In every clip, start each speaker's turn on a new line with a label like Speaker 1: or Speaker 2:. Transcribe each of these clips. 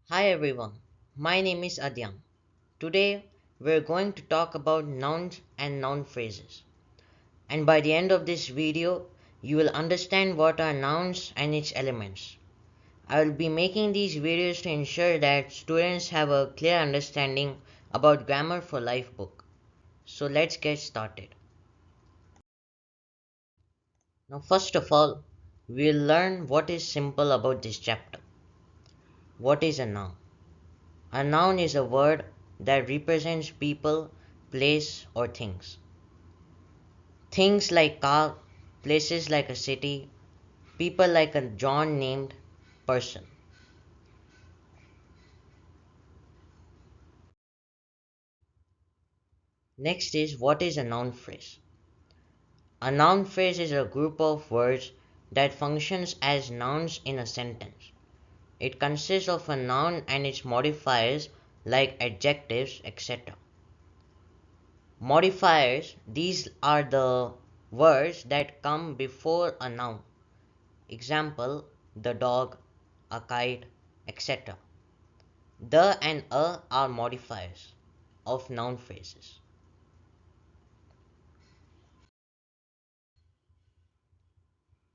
Speaker 1: Hi everyone, my name is Adyang. Today we're going to talk about nouns and noun phrases. And by the end of this video, you will understand what are nouns and its elements. I will be making these videos to ensure that students have a clear understanding about Grammar for Life book. So let's get started. Now first of all, we'll learn what is simple about this chapter. What is a noun? A noun is a word that represents people, place, or things. Things like car, places like a city, people like a John named person. Next is what is a noun phrase? A noun phrase is a group of words that functions as nouns in a sentence. It consists of a noun and its modifiers like adjectives, etc. Modifiers, these are the words that come before a noun. Example, the dog, a kite, etc. The and a are modifiers of noun phrases.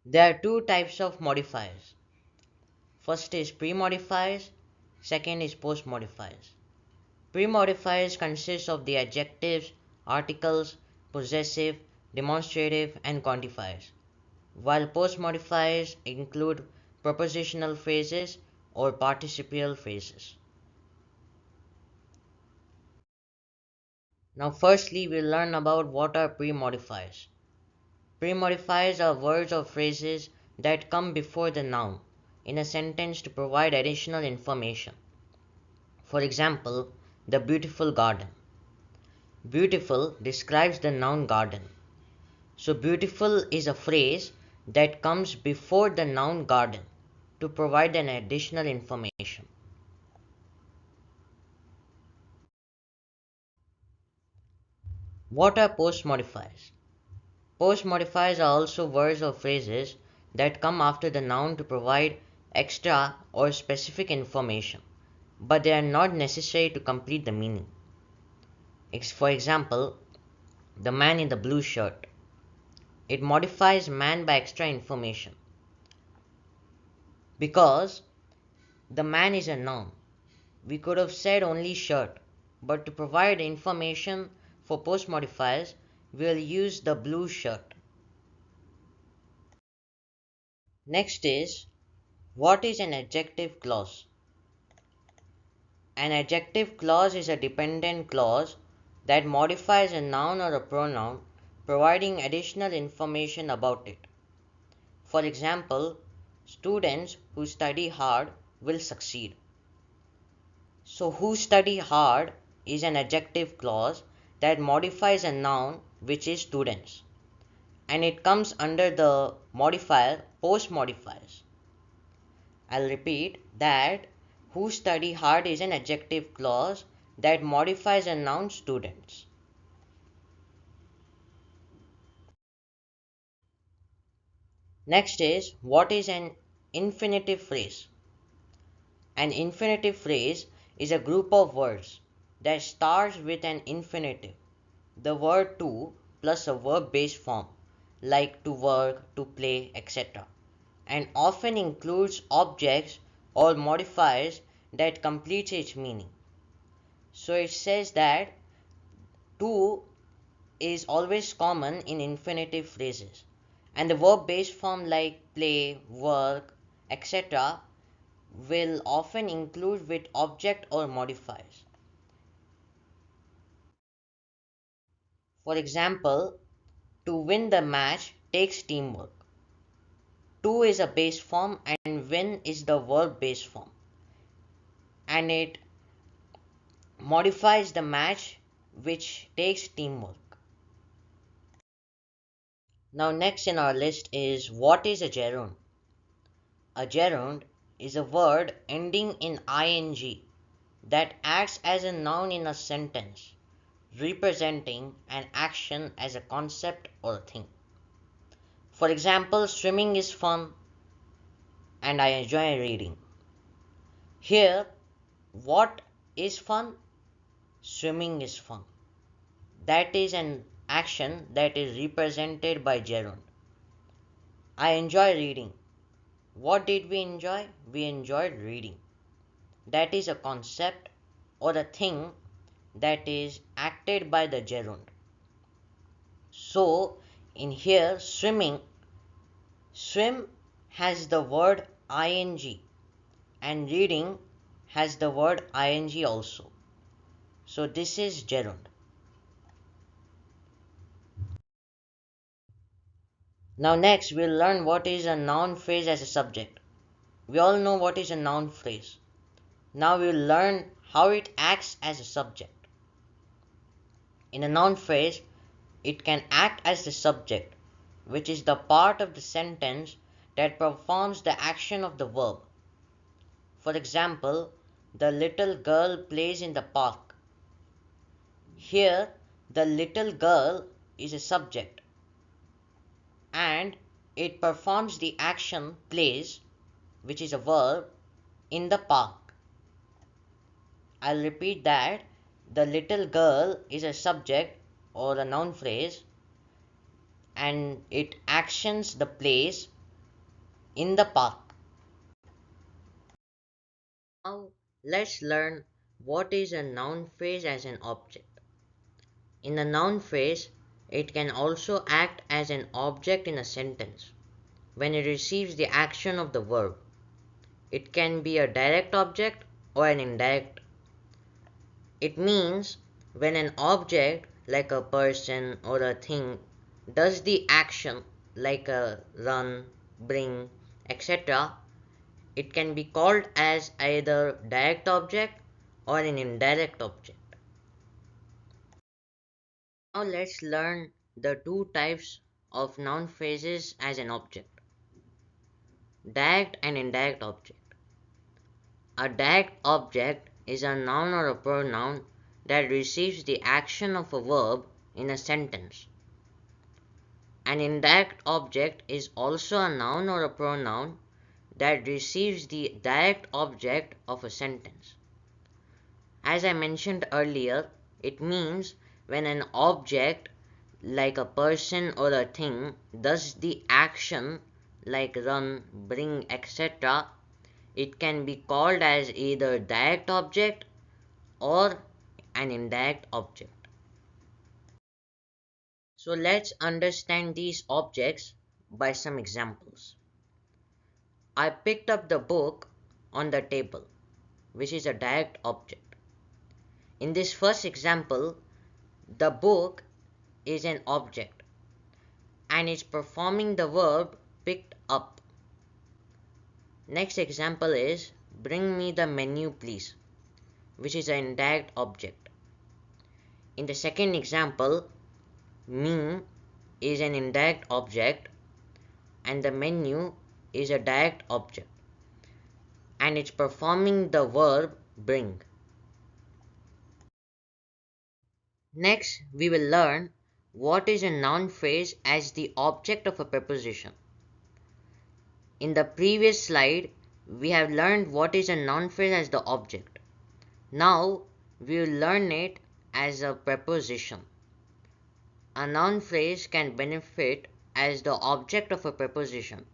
Speaker 1: There are two types of modifiers. First is pre-modifiers, second is post-modifiers. Pre-modifiers consist of the adjectives, articles, possessive, demonstrative, and quantifiers, while post-modifiers include prepositional phrases or participial phrases. Now firstly we'll learn about what are pre-modifiers. Pre-modifiers are words or phrases that come before the noun in a sentence to provide additional information. For example, the beautiful garden. Beautiful describes the noun garden. So beautiful is a phrase that comes before the noun garden to provide an additional information. What are post modifiers? Post modifiers are also words or phrases that come after the noun to provide extra or specific information, but they are not necessary to complete the meaning. For example, the man in the blue shirt. It modifies man by extra information because the man is a noun. We could have said only shirt, but to provide information for post modifiers, we'll use the blue shirt. Next is what is an adjective clause? An adjective clause is a dependent clause that modifies a noun or a pronoun, providing additional information about it. For example, students who study hard will succeed. So, who study hard is an adjective clause that modifies a noun which is students, and it comes under the modifier post modifiers. I'll repeat that who study hard is an adjective clause that modifies a noun students. Next is what is an infinitive phrase? An infinitive phrase is a group of words that starts with an infinitive, the word to plus a verb based form like to work, to play, etc., and often includes objects or modifiers that completes its meaning. So it says that to is always common in infinitive phrases, and the verb based form like play, work, etc. will often include with object or modifiers. For example, to win the match takes teamwork. To is a base form and win is the verb base form, and it modifies the match which takes teamwork. Now next in our list is what is a gerund? A gerund is a word ending in ing that acts as a noun in a sentence, representing an action as a concept or a thing. For example, swimming is fun and I enjoy reading. Here, What is fun? Swimming is fun. That is an action that is represented by gerund. I enjoy reading. What did we enjoy? We enjoyed reading. That is a concept or a thing that is acted by the gerund. So, in here, swim has the word ing and reading has the word ing also. So, this is gerund. Now, next, we'll learn what is a noun phrase as a subject. We all know what is a noun phrase. Now, we'll learn how it acts as a subject. In a noun phrase, it can act as the subject, which is the part of the sentence that performs the action of the verb. For example, the little girl plays in the park. Here, the little girl is a subject and it performs the action plays, which is a verb, in the park. I'll repeat that. The little girl is a subject or a noun phrase and it actions the plays in the park. Now, let's learn what is a noun phrase as an object. In a noun phrase, it can also act as an object in a sentence when it receives the action of the verb. It can be a direct object or an indirect. It means when an object like a person or a thing does the action like a run, bring, etc., it can be called as either direct object or an indirect object. Now let's learn the two types of noun phrases as an object. Direct and indirect object. A direct object is a noun or a pronoun that receives the action of a verb in a sentence. An indirect object is also a noun or a pronoun that receives the direct object of a sentence. As I mentioned earlier, it means when an object like a person or a thing does the action like run, bring, etc., it can be called as either direct object or an indirect object. So let's understand these objects by some examples. I picked up the book on the table, which is a direct object. In this first example, the book is an object and is performing the verb picked up. Next example is bring me the menu please, which is an indirect object. In the second example, me is an indirect object and the menu is a direct object and it's performing the verb bring. Next, we will learn what is a noun phrase as the object of a preposition. In the previous slide, we have learned what is a noun phrase as the object. Now, we will learn it as a preposition. A noun phrase can benefit as the object of a preposition,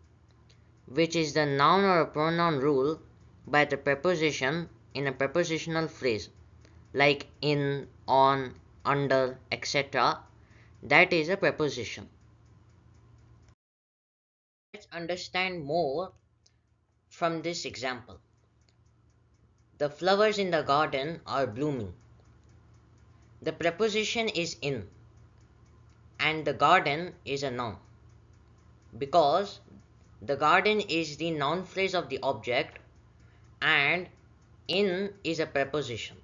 Speaker 1: which is the noun or a pronoun rule by the preposition in a prepositional phrase, like in, on, under, etc. That is a preposition. Let's understand more from this example. The flowers in the garden are blooming. The preposition is in and the garden is a noun because the garden is the noun phrase of the object and in is a preposition.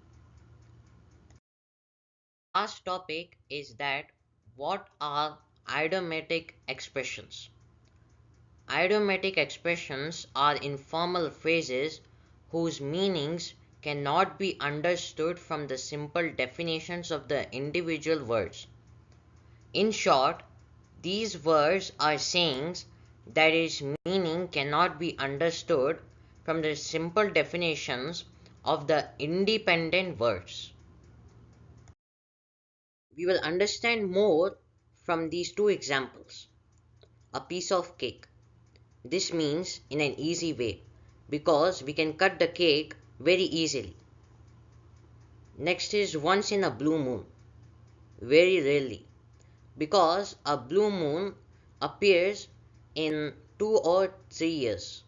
Speaker 1: Last topic is that what are idiomatic expressions? Idiomatic expressions are informal phrases whose meanings cannot be understood from the simple definitions of the individual words. In short, these words are sayings that its meaning cannot be understood from the simple definitions of the independent words. We will understand more from these two examples. A piece of cake. This means in an easy way because we can cut the cake very easily. Next is once in a blue moon. Very rarely because a blue moon appears in 2 or 3 years.